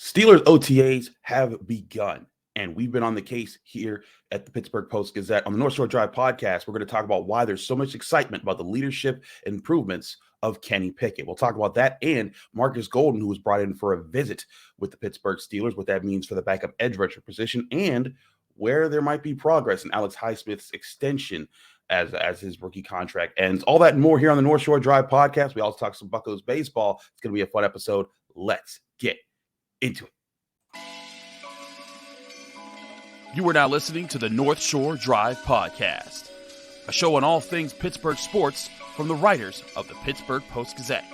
Steelers OTAs have begun, and we've been on the case here at the Pittsburgh Post-Gazette on the North Shore Drive podcast. We're going to talk about why there's so much excitement about the leadership improvements of Kenny Pickett. We'll talk about that and Marcus Golden, who was brought in for a visit with the Pittsburgh Steelers, what that means for the backup edge rusher position, and where there might be progress in Alex Highsmith's extension as his rookie contract ends. All that and more here on the North Shore Drive podcast. We also talk some Buccos baseball. It's going to be a fun episode. Let's get into it. You are now listening to the North Shore Drive podcast, a show on all things Pittsburgh sports from the writers of the Pittsburgh Post-Gazette,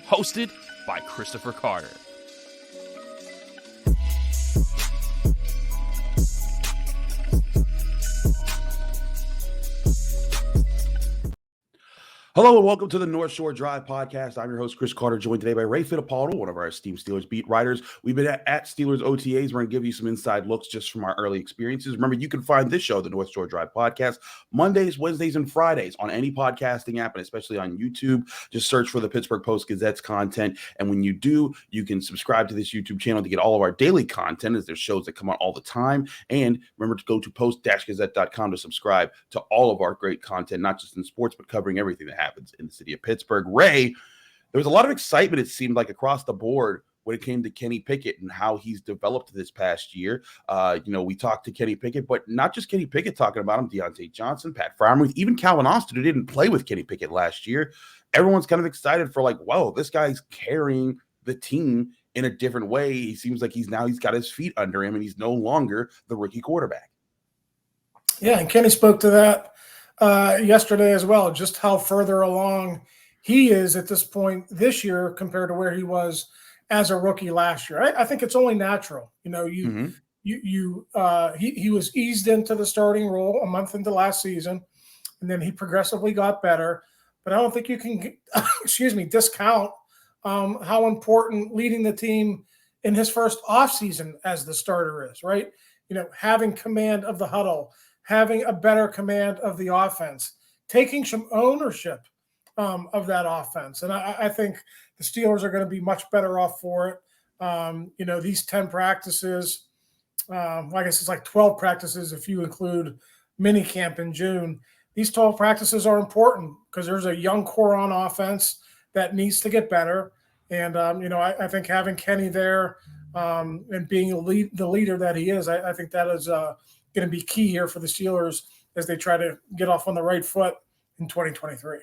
hosted by Christopher Carter. Hello and welcome to the North Shore Drive podcast. I'm your host, Chris Carter, joined today by Ray Fittipaldo, one of our esteemed Steelers beat writers. We've been at Steelers OTAs. We're going to give you some inside looks just from our early experiences. Remember, you can find this show, the North Shore Drive podcast, Mondays, Wednesdays, and Fridays on any podcasting app, and especially on YouTube. Just search for the Pittsburgh Post-Gazette's content. And when you do, you can subscribe to this YouTube channel to get all of our daily content, as there's shows that come out all the time. And remember to go to post-gazette.com to subscribe to all of our great content, not just in sports, but covering everything that happens in the city of Pittsburgh. Ray, there was a lot of excitement, it seemed like, across the board when it came to Kenny Pickett and how he's developed this past year. We talked to Kenny Pickett, but not just Kenny Pickett talking about him, Deontay Johnson, Pat Fryermuth, even Calvin Austin, who didn't play with Kenny Pickett last year. Everyone's kind of excited for, like, whoa, this guy's carrying the team in a different way. He seems like he's got his feet under him and he's no longer the rookie quarterback. Yeah, and Kenny spoke to that yesterday as well, just how further along he is at this point this year compared to where he was as a rookie last year. I think it's only natural. He was eased into the starting role a month into last season, and then he progressively got better. But I don't think you can, discount how important leading the team in his first offseason as the starter is, right? Having command of the huddle, having a better command of the offense, taking some ownership of that offense. And I think the Steelers are going to be much better off for it. These 10 practices, I guess it's like 12 practices if you include minicamp in June. These 12 practices are important because there's a young core on offense that needs to get better. And, I think having Kenny there and being the leader that he is, I think that is going to be key here for the Steelers as they try to get off on the right foot in 2023.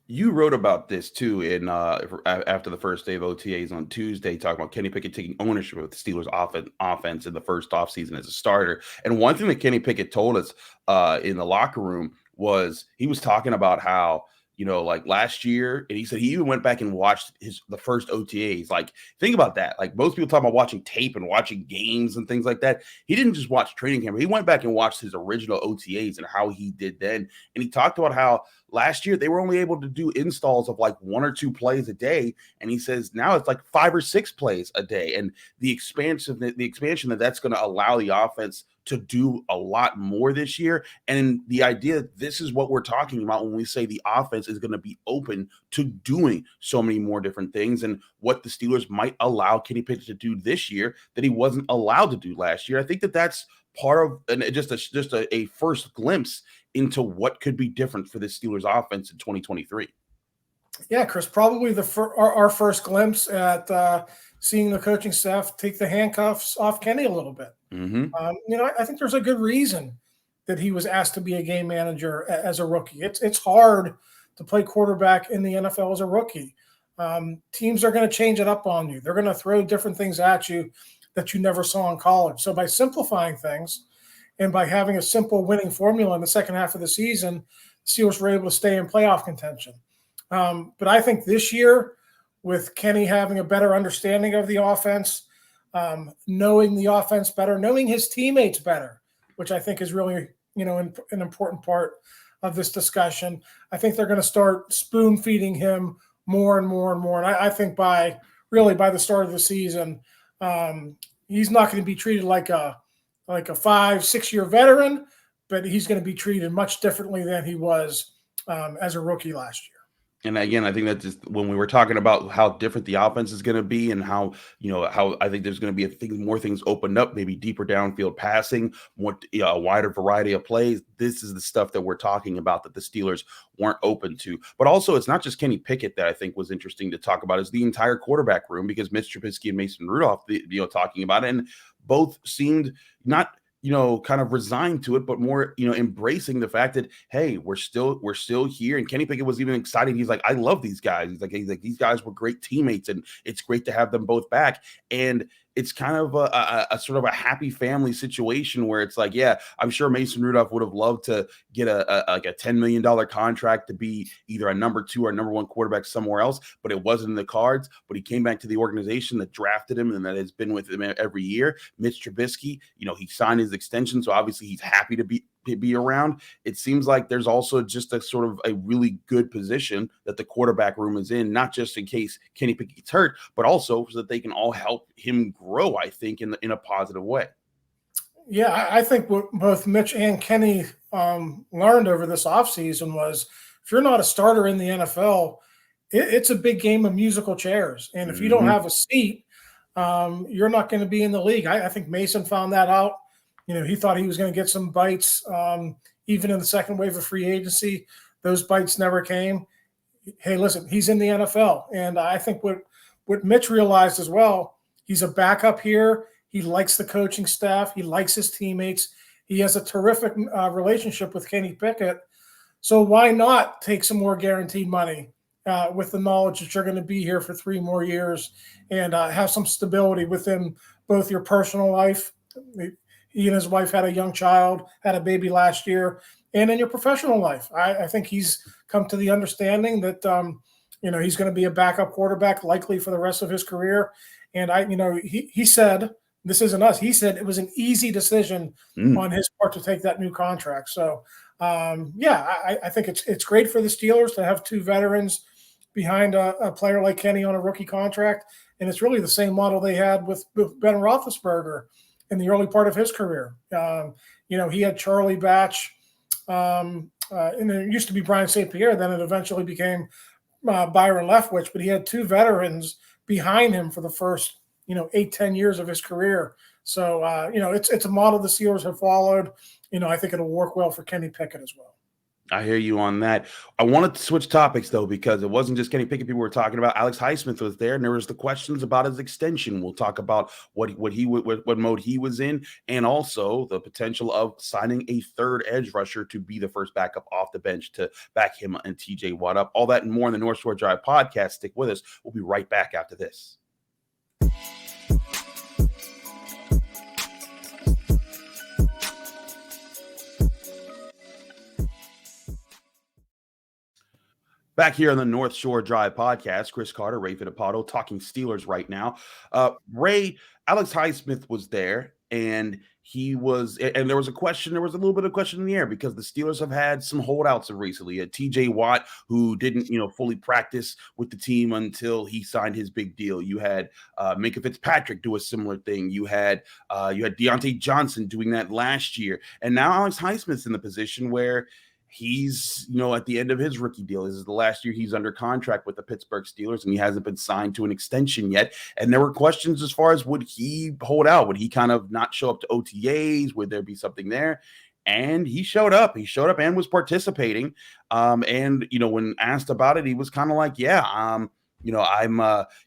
You wrote about this too in after the first day of OTAs on Tuesday, talking about Kenny Pickett taking ownership of the Steelers offense in the first offseason as a starter. And one thing that Kenny Pickett told us in the locker room was he was talking about how, like last year, and he said he even went back and watched the first OTAs. Like, think about that. Like, most people talk about watching tape and watching games and things like that. He didn't just watch training camp. He went back and watched his original OTAs and how he did then. And he talked about how last year they were only able to do installs of like 1 or 2 plays a day. And he says now it's like 5 or 6 plays a day. And the expansion that's going to allow the offense to do a lot more this year. And the idea, this is what we're talking about when we say the offense is going to be open to doing so many more different things, and what the Steelers might allow Kenny Pickett to do this year that he wasn't allowed to do last year. I think that's part of, and just a first glimpse into what could be different for the Steelers offense in 2023. Yeah, Chris, probably our first glimpse at seeing the coaching staff take the handcuffs off Kenny a little bit. Mm-hmm. I think there's a good reason that he was asked to be a game manager as a rookie. It's hard to play quarterback in the NFL as a rookie. Teams are going to change it up on you. They're going to throw different things at you that you never saw in college. So by simplifying things and by having a simple winning formula in the second half of the season, the Steelers were able to stay in playoff contention. But I think this year, with Kenny having a better understanding of the offense, knowing the offense better, knowing his teammates better, which I think is really, an important part of this discussion. I think they're going to start spoon feeding him more and more and more. And I think by the start of the season, he's not going to be treated like a 5-6 year veteran, but he's going to be treated much differently than he was as a rookie last year. And again, I think that just when we were talking about how different the offense is going to be and how, how I think there's going to be more things opened up, maybe deeper downfield passing, more, a wider variety of plays. This is the stuff that we're talking about that the Steelers weren't open to. But also, it's not just Kenny Pickett that I think was interesting to talk about, is the entire quarterback room, because Mitch Trubisky and Mason Rudolph, talking about it, and both seemed not kind of resigned to it, but more, embracing the fact that, hey, we're still here. And Kenny Pickett was even excited. He's like, I love these guys. He's like, these guys were great teammates, and it's great to have them both back. And it's kind of a sort of a happy family situation where it's like, yeah, I'm sure Mason Rudolph would have loved to get a $10 million contract to be either a number 2 or number 1 quarterback somewhere else, but it wasn't in the cards. But he came back to the organization that drafted him and that has been with him every year. Mitch Trubisky, he signed his extension, so obviously he's happy to be around. It seems like there's also just a sort of a really good position that the quarterback room is in, not just in case Kenny Pickett gets hurt, but also so that they can all help him grow, I think, in a positive way. Yeah, I think what both Mitch and Kenny learned over this offseason was, if you're not a starter in the NFL, it's a big game of musical chairs. And if you don't have a seat, you're not going to be in the league. I think Mason found that out. He thought he was going to get some bites, even in the second wave of free agency. Those bites never came. Hey, listen, he's in the NFL. And I think what Mitch realized as well, he's a backup here. He likes the coaching staff. He likes his teammates. He has a terrific relationship with Kenny Pickett. So why not take some more guaranteed money with the knowledge that you're going to be here for 3 more years and have some stability within both your personal life. He and his wife had a young child, had a baby last year, and in your professional life. I think he's come to the understanding that, he's going to be a backup quarterback likely for the rest of his career. And he said, this isn't us. He said it was an easy decision on his part to take that new contract. So, I think it's great for the Steelers to have 2 veterans behind a player like Kenny on a rookie contract. And it's really the same model they had with Ben Roethlisberger in the early part of his career. He had Charlie Batch, and it used to be Brian St. Pierre. Then it eventually became Byron Leftwich, but he had 2 veterans behind him for the first, 8-10 years of his career. So, it's a model the Steelers have followed. I think it'll work well for Kenny Pickett as well. I hear you on that. I wanted to switch topics, though, because it wasn't just Kenny Pickett people were talking about. Alex Highsmith was there, and there was the questions about his extension. We'll talk about what mode he was in, and also the potential of signing a 3rd edge rusher to be the first backup off the bench to back him and TJ Watt up. All that and more in the North Shore Drive podcast. Stick with us. We'll be right back after this. Back here on the North Shore Drive podcast, Chris Carter, Ray Fittipaldo, talking Steelers right now. Ray, Alex Highsmith was there, and there was a little bit of question in the air because the Steelers have had some holdouts of recently. TJ Watt, who didn't, fully practice with the team until he signed his big deal. You had Minkah Fitzpatrick do a similar thing. You had Deontay Johnson doing that last year, and now Alex Highsmith's in the position where he's, at the end of his rookie deal. This is the last year he's under contract with the Pittsburgh Steelers, and he hasn't been signed to an extension yet. And there were questions as far as, would he hold out? Would he kind of not show up to OTAs? Would there be something there? And he showed up. He showed up and was participating. And when asked about it, he was kind of like, yeah,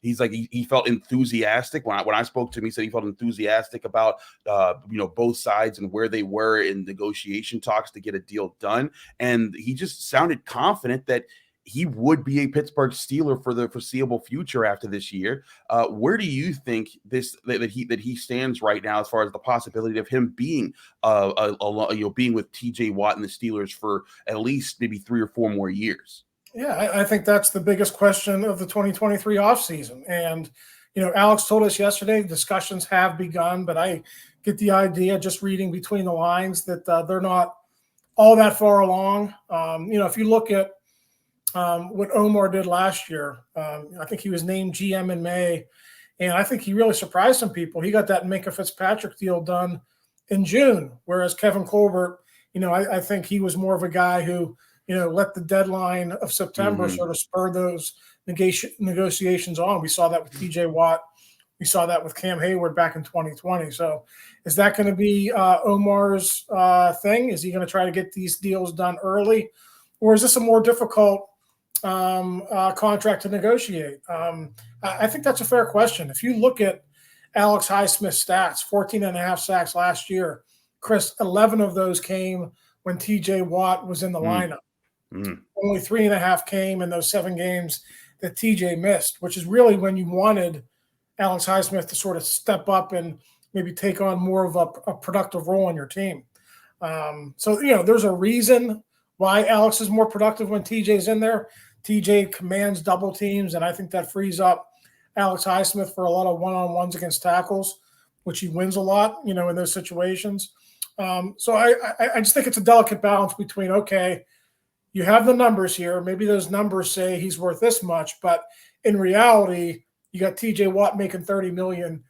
he's like, he felt enthusiastic when I spoke to him. He said he felt enthusiastic about, both sides and where they were in negotiation talks to get a deal done. And he just sounded confident that he would be a Pittsburgh Steeler for the foreseeable future after this year. Where do you think that he stands right now as far as the possibility of him being, being with TJ Watt and the Steelers for at least maybe 3 or 4 more years? Yeah, I think that's the biggest question of the 2023 offseason. And, Alex told us yesterday discussions have begun, but I get the idea just reading between the lines that they're not all that far along. If you look at what Omar did last year, I think he was named GM in May, and I think he really surprised some people. He got that Minkah Fitzpatrick deal done in June, whereas Kevin Colbert, I think he was more of a guy who, let the deadline of September sort of spur those negotiations on. We saw that with TJ Watt. We saw that with Cam Hayward back in 2020. So is that going to be Omar's thing? Is he going to try to get these deals done early? Or is this a more difficult contract to negotiate? I think that's a fair question. If you look at Alex Highsmith's stats, 14.5 sacks last year, Chris, 11 of those came when TJ Watt was in the lineup. Only 3.5 came in those 7 games that TJ missed, which is really when you wanted Alex Highsmith to sort of step up and maybe take on more of a productive role on your team. So there's a reason why Alex is more productive when TJ's in there. TJ commands double teams, and I think that frees up Alex Highsmith for a lot of one-on-ones against tackles, which he wins a lot, in those situations. So I just think it's a delicate balance between, okay, you have the numbers here. Maybe those numbers say he's worth this much, but in reality, you got TJ Watt making $30 million,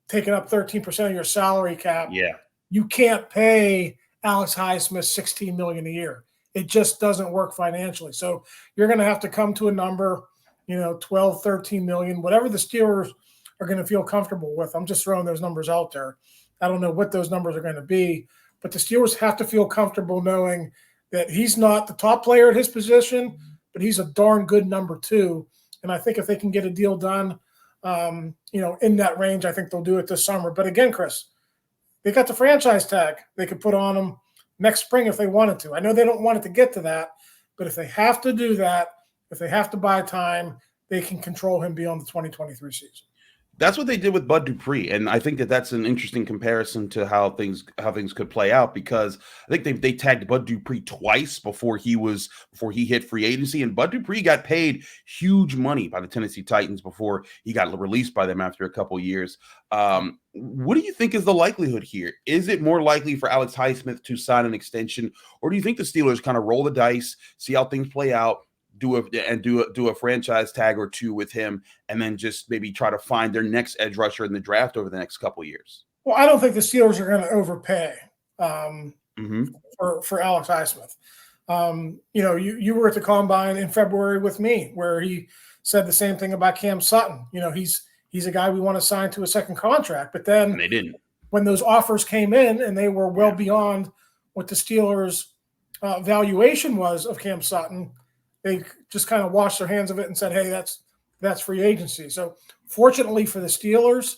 taking up 13% of your salary cap. Yeah. You can't pay Alex Highsmith $16 million a year. It just doesn't work financially. So you're going to have to come to a number, 12, 13 million, whatever the Steelers are going to feel comfortable with. I'm just throwing those numbers out there. I don't know what those numbers are going to be, but the Steelers have to feel comfortable knowing that he's not the top player at his position, but he's a darn good number 2. And I think if they can get a deal done, in that range, I think they'll do it this summer. But again, Chris, they got the franchise tag they could put on him next spring if they wanted to. I know they don't want it to get to that, but if they have to do that, if they have to buy time, they can control him beyond the 2023 season. That's what they did with Bud Dupree, and I think that that's an interesting comparison to how things could play out, because I think they tagged Bud Dupree twice before he hit free agency, and Bud Dupree got paid huge money by the Tennessee Titans before he got released by them after a couple years. What do you think is the likelihood here? Is it more likely for Alex Highsmith to sign an extension, or do you think the Steelers kind of roll the dice, see how things play out, do a franchise tag or 2 with him, and then just maybe try to find their next edge rusher in the draft over the next couple of years? Well, I don't think the Steelers are going to overpay for Alex Highsmith. You were at the Combine in February with me, where he said the same thing about Cam Sutton. He's a guy we want to sign to a second contract, but then and they didn't. When those offers came in and they were well beyond what the Steelers' valuation was of Cam Sutton, they just kind of washed their hands of it and said, hey, that's free agency. So fortunately for the Steelers,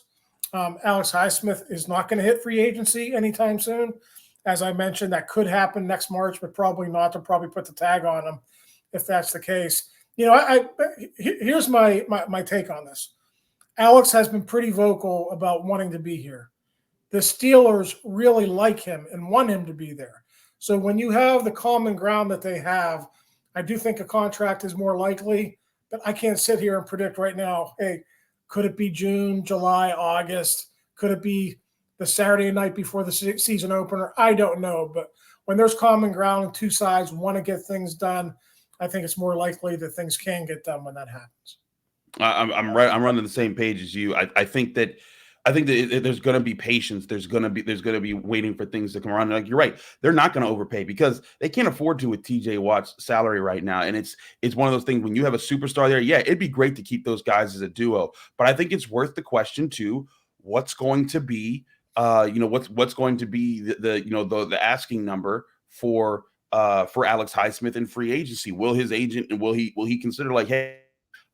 Alex Highsmith is not going to hit free agency anytime soon. As I mentioned, that could happen next March, but probably not. They'll probably put the tag on him if that's the case. Here's my take on this. Alex has been pretty vocal about wanting to be here. The Steelers really like him and want him to be there. So when you have the common ground that they have, I do think a contract is more likely, but I can't sit here and predict right now, hey, could it be June, July, August? Could it be the Saturday night before the season opener? I don't know. But when there's common ground and 2 sides want to get things done, I think it's more likely that things can get done when that happens. I'm right. I'm running the same page as you. I think that there's going to be patience. There's going to be waiting for things to come around. Like, you're right. They're not going to overpay because they can't afford to with TJ Watt's salary right now. And it's one of those things when you have a superstar there. Yeah, it'd be great to keep those guys as a duo, but I think it's worth the question too. What's going to be, what's going to be the asking number for Alex Highsmith in free agency? Will his agent and will he consider, like, hey,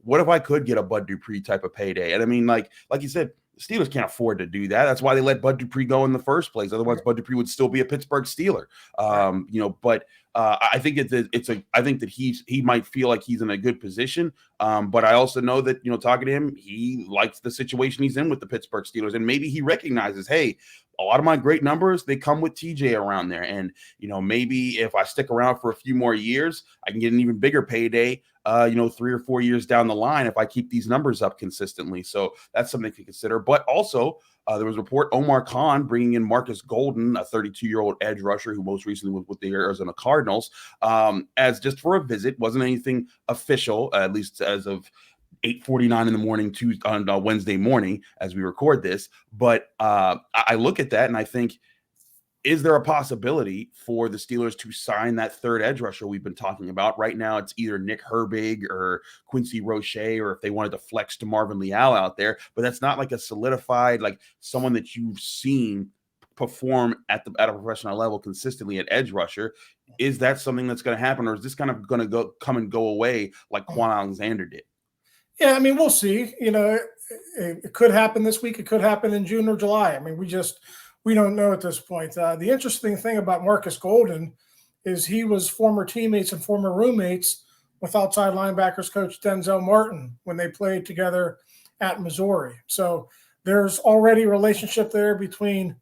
what if I could get a Bud Dupree type of payday? And I mean, like you said, the Steelers can't afford to do that. That's why they let Bud Dupree go in the first place. Otherwise, Bud Dupree would still be a Pittsburgh Steeler. But I think I think that he might feel like he's in a good position. But I also know that, talking to him, he likes the situation he's in with the Pittsburgh Steelers, and maybe he recognizes, hey, a lot of my great numbers, they come with TJ around there. And, maybe if I stick around for a few more years, I can get an even bigger payday, 3 or 4 years down the line if I keep these numbers up consistently. So that's something to consider. But also, there was a report, Omar Khan bringing in Marcus Golden, a 32-year-old edge rusher who most recently was with the Arizona Cardinals, as just for a visit. Wasn't anything official, at least as of 8:49 in the morning on Wednesday morning as we record this. But I look at that and I think is there a possibility for the Steelers to sign that third edge rusher we've been talking about? Right now, it's either Nick Herbig or Quincy Roche, or if they wanted to flex to Marvin Leal out there, but that's not like a solidified, like someone that you've seen perform at a professional level consistently at edge rusher. Is that something that's going to happen, or is this kind of going to come and go away like Quan Alexander did? Yeah, I mean, we'll see. It could happen this week. It could happen in June or July. I mean, we don't know at this point. The interesting thing about Marcus Golden is he was former teammates and former roommates with outside linebackers coach Denzel Martin when they played together at Missouri. So there's already a relationship there between,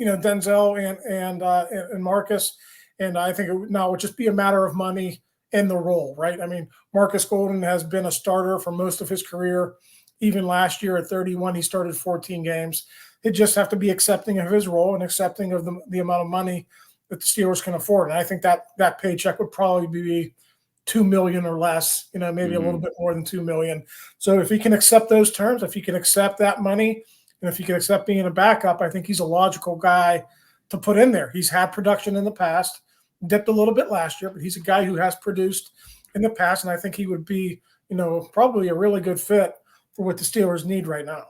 Denzel and Marcus. And I think it would just be a matter of money and the role, right? I mean, Marcus Golden has been a starter for most of his career. Even last year at 31, he started 14 games. They just have to be accepting of his role and accepting of the amount of money that the Steelers can afford. And I think that paycheck would probably be $2 million or less, maybe a little bit more than $2 million. So if he can accept those terms, if he can accept that money, and if he can accept being a backup, I think he's a logical guy to put in there. He's had production in the past, dipped a little bit last year, but he's a guy who has produced in the past, and I think he would be, probably a really good fit for what the Steelers need right now.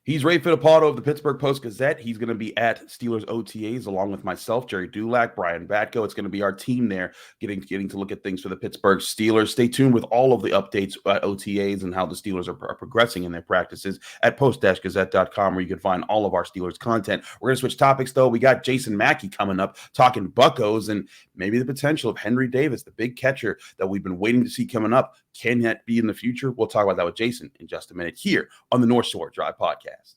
He's Ray Fittipaldo of the Pittsburgh Post-Gazette. He's going to be at Steelers OTAs along with myself, Jerry Dulac, Brian Batko. It's going to be our team there getting to look at things for the Pittsburgh Steelers. Stay tuned with all of the updates at OTAs and how the Steelers are progressing in their practices at post-gazette.com, where you can find all of our Steelers content. We're going to switch topics, though. We got Jason Mackey coming up talking Buccos and maybe the potential of Henry Davis, the big catcher that we've been waiting to see coming up. Can that be in the future? We'll talk about that with Jason in just a minute here on the North Shore Drive Podcast.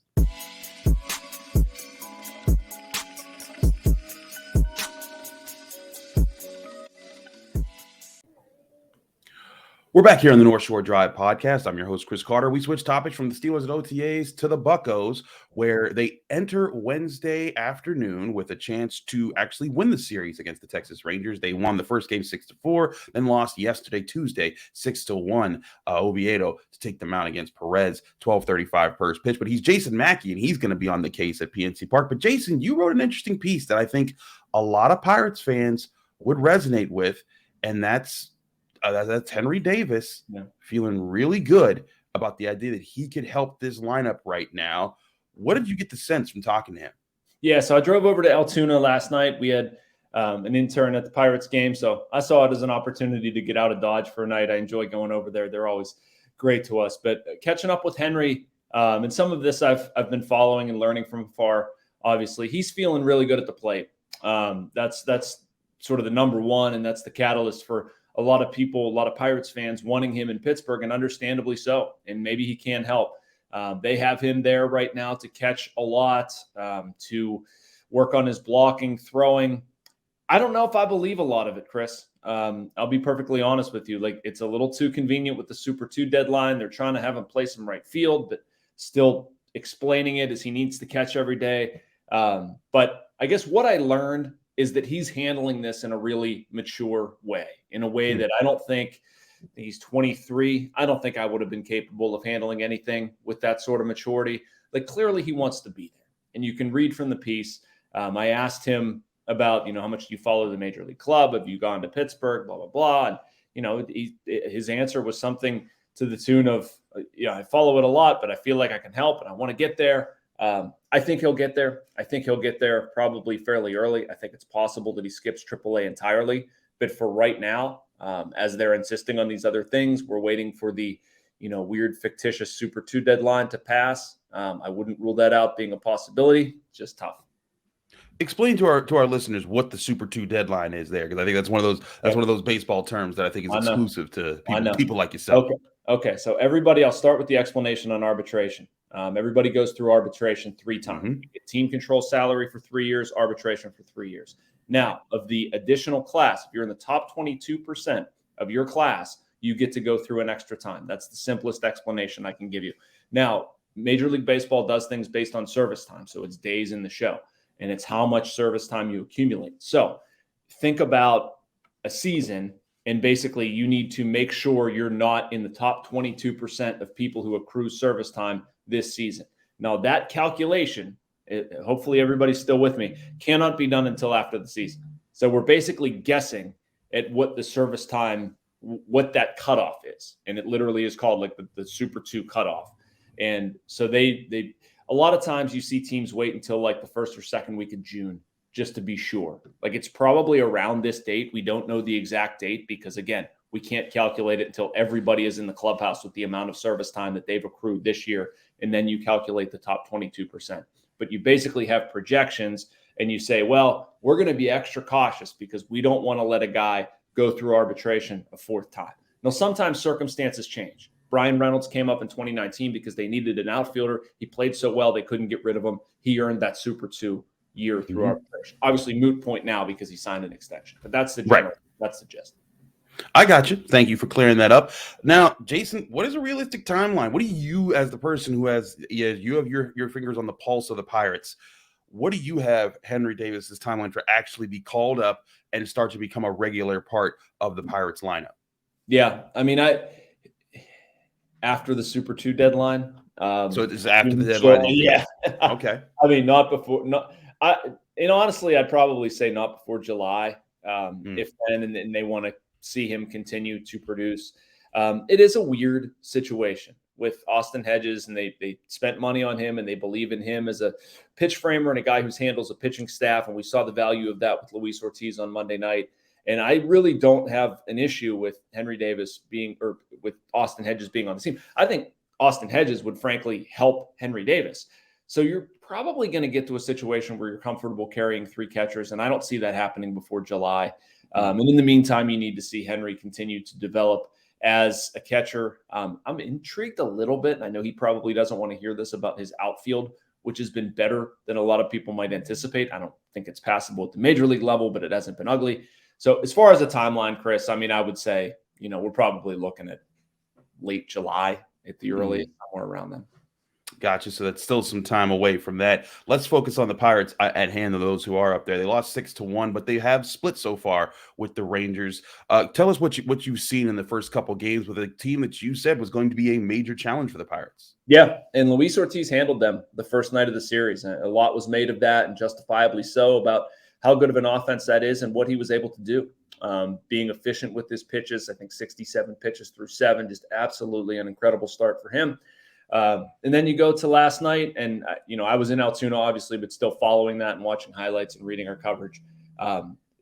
We're back here on the North Shore Drive Podcast. I'm your host, Chris Carter. We switch topics from the Steelers at OTAs to the Buccos, where they enter Wednesday afternoon with a chance to actually win the series against the Texas Rangers. They won the first game 6-4, then lost yesterday, Tuesday, 6-1. Oviedo to take them out against Perez, 12:35 first pitch. But he's Jason Mackey, and he's going to be on the case at PNC Park. But Jason, you wrote an interesting piece that I think a lot of Pirates fans would resonate with, and that's Henry Davis feeling really good about the idea that he could help this lineup right now. What did you get the sense from talking to him? Yeah, so I drove over to Altoona last night. We had an intern at the Pirates game, so I saw it as an opportunity to get out of Dodge for a night. I enjoy going over there. They're always great to us. But catching up with Henry, and some of this I've been following and learning from afar, obviously. He's feeling really good at the plate. That's sort of the number one, and that's the catalyst for a lot of people, a lot of Pirates fans wanting him in Pittsburgh, and understandably so. And maybe he can help. They have him there right now to catch a lot, to work on his blocking, throwing. I don't know if I believe a lot of it, Chris. I'll be perfectly honest with you. Like, it's a little too convenient with the Super 2 deadline. They're trying to have him play some right field, but still explaining it as he needs to catch every day. But I guess what I learned is that he's handling this in a really mature way, in a way that I don't think he's 23. I don't think I would have been capable of handling anything with that sort of maturity. Like, clearly he wants to be there. And you can read from the piece. I asked him about, how much do you follow the Major League Club? Have you gone to Pittsburgh, blah, blah, blah. And, his answer was something to the tune of, I follow it a lot, but I feel like I can help and I want to get there. I think he'll get there. I think he'll get there probably fairly early. I think it's possible that he skips AAA entirely. But for right now, as they're insisting on these other things, we're waiting for the, weird fictitious Super 2 deadline to pass. I wouldn't rule that out being a possibility. It's just tough. Explain to our listeners what the Super 2 deadline is there, because I think that's one of those baseball terms that I think is exclusive to people like yourself. Okay. So everybody, I'll start with the explanation on arbitration. Everybody goes through arbitration 3 times. You get team control salary for 3 years, arbitration for 3 years. Now, of the additional class, if you're in the top 22% of your class, you get to go through an extra time. That's the simplest explanation I can give you. Now, Major League Baseball does things based on service time, so it's days in the show, and it's how much service time you accumulate. So think about a season, and basically you need to make sure you're not in the top 22% of people who accrue service time this season. Now, that calculation hopefully everybody's still with me, cannot be done until after the season. So we're basically guessing at what the service time, what that cutoff is. And it literally is called like the Super 2 cutoff. And so they a lot of times you see teams wait until like the first or second week of June just to be sure. Like it's probably around this date. We don't know the exact date because, again, we can't calculate it until everybody is in the clubhouse with the amount of service time that they've accrued this year. And then you calculate the top 22%. But you basically have projections and you say, well, we're going to be extra cautious because we don't want to let a guy go through arbitration a fourth time. Now, sometimes circumstances change. Brian Reynolds came up in 2019 because they needed an outfielder. He played so well, they couldn't get rid of him. He earned that Super 2 year through arbitration. Obviously, moot point now because he signed an extension. But that's the general, that's the gist. I got you. Thank you for clearing that up. Now, Jason, what is a realistic timeline? What do you, as the person who has, you have your fingers on the pulse of the Pirates, what do you have Henry Davis's timeline for actually be called up and start to become a regular part of the Pirates lineup? Yeah, I mean, after the Super 2 deadline. So it's after the deadline. Yeah. Okay. I mean, not before. And honestly, I'd probably say not before July. If then, and they want to see him continue to produce. It is a weird situation with Austin Hedges, and they spent money on him, and they believe in him as a pitch framer and a guy who handles a pitching staff. And we saw the value of that with Luis Ortiz on Monday night. And I really don't have an issue with Henry Davis or with Austin Hedges being on the team. I think Austin Hedges would frankly help Henry Davis. So you're probably going to get to a situation where you're comfortable carrying 3 catchers. And I don't see that happening before July. And in the meantime, you need to see Henry continue to develop as a catcher. I'm intrigued a little bit. And I know he probably doesn't want to hear this about his outfield, which has been better than a lot of people might anticipate. I don't think it's passable at the major league level, but it hasn't been ugly. So as far as a timeline, Chris, I mean, I would say, we're probably looking at late July at the earliest, somewhere around then. Gotcha. So that's still some time away from that. Let's focus on the Pirates at hand of those who are up there. They lost 6-1, but they have split so far with the Rangers. Tell us what you've seen in the first couple games with a team that you said was going to be a major challenge for the Pirates. Yeah, and Luis Ortiz handled them the first night of the series. And a lot was made of that, and justifiably so, about how good of an offense that is and what he was able to do. Being efficient with his pitches, I think 67 pitches through 7, just absolutely an incredible start for him. And then you go to last night, and I was in Altoona, obviously, but still following that and watching highlights and reading our coverage.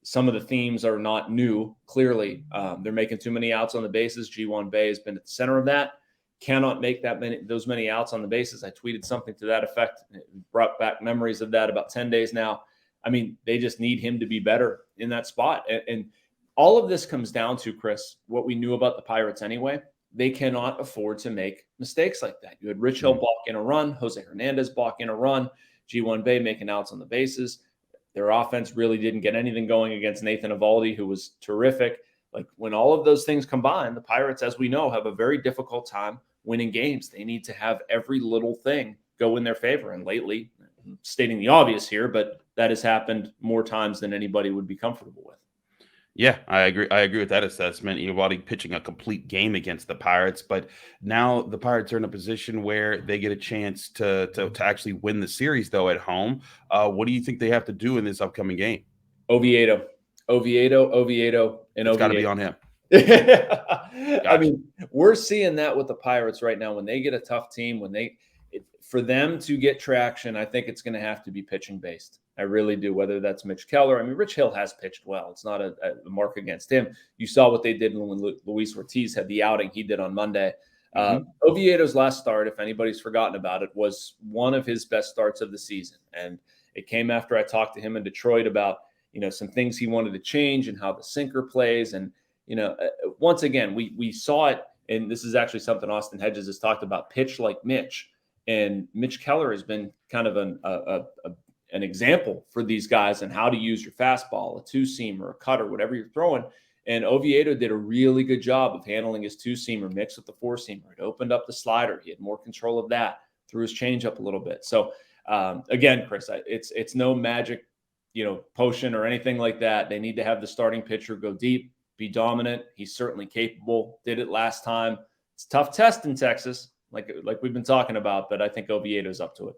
Some of the themes are not new. Clearly, they're making too many outs on the bases. Ji-Hwan Bae has been at the center of that. Cannot make those many outs on the bases. I tweeted something to that effect. It brought back memories of that about 10 days now. I mean, they just need him to be better in that spot. And all of this comes down to, Chris, what we knew about the Pirates anyway. They cannot afford to make mistakes like that. You had Rich Hill balk in a run, Jose Hernandez balk in a run, Ji-Hwan Bae making outs on the bases. Their offense really didn't get anything going against Nathan Eovaldi, who was terrific. Like, when all of those things combine, the Pirates, as we know, have a very difficult time winning games. They need to have every little thing go in their favor. And lately, I'm stating the obvious here, but that has happened more times than anybody would be comfortable with. Yeah, I agree. I agree with that assessment. Eovaldi pitching a complete game against the Pirates, but now the Pirates are in a position where they get a chance to actually win the series, though, at home. What do you think they have to do in this upcoming game? Oviedo, and Oviedo. It's got to be on him. Gotcha. I mean, we're seeing that with the Pirates right now. When they get a tough team, for them to get traction, I think it's going to have to be pitching based. I really do, whether that's Mitch Keller. I mean, Rich Hill has pitched well. It's not a mark against him. You saw what they did when Luis Ortiz had the outing he did on Monday. Oviedo's last start, if anybody's forgotten about it, was one of his best starts of the season. And it came after I talked to him in Detroit about, some things he wanted to change and how the sinker plays. And, once again, we saw it. And this is actually something Austin Hedges has talked about, pitch like Mitch. And Mitch Keller has been kind of an example for these guys and how to use your fastball, a 2-seamer, a cutter, whatever you're throwing. And Oviedo did a really good job of handling his 2-seamer mixed with the 4-seamer. It opened up the slider. He had more control of that, threw his changeup a little bit. So again, Chris, it's no magic, potion or anything like that. They need to have the starting pitcher go deep, be dominant. He's certainly capable. Did it last time. It's a tough test in Texas, like we've been talking about, but I think Oviedo's up to it.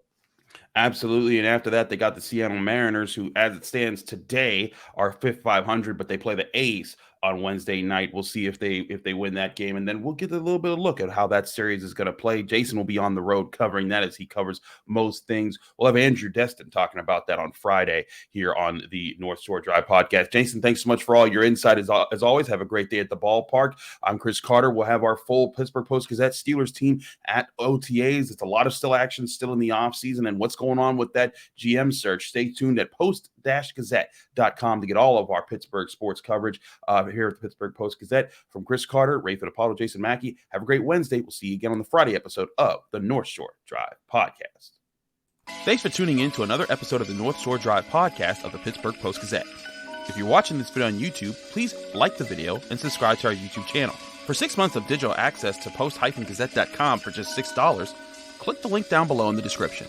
Absolutely. And after that, they got the Seattle Mariners, who, as it stands today, are 500, but they play the A's on Wednesday night. We'll see if they win that game, and then we'll get a little bit of look at how that series is going to play. Jason will be on the road covering that, as he covers most things. We'll have Andrew Destin talking about that on Friday here on the North Shore Drive podcast. Jason, thanks so much for all your insight. As always, have a great day at the ballpark. I'm Chris Carter. We'll have our full Pittsburgh Post-Gazette Steelers team at OTAs. It's a lot of still action still in the offseason, and what's going on with that GM search. Stay tuned at post-gazette.com to get all of our Pittsburgh sports coverage here at the Pittsburgh Post-Gazette. From Chris Carter, Ray Fittipaldo, Jason Mackey, have a great Wednesday. We'll see you again on the Friday episode of the North Shore Drive podcast. Thanks for tuning in to another episode of the North Shore Drive podcast of the Pittsburgh Post-Gazette. If you're watching this video on YouTube, please like the video and subscribe to our YouTube channel. For 6 months of digital access to post-gazette.com for just $6, click the link down below in the description.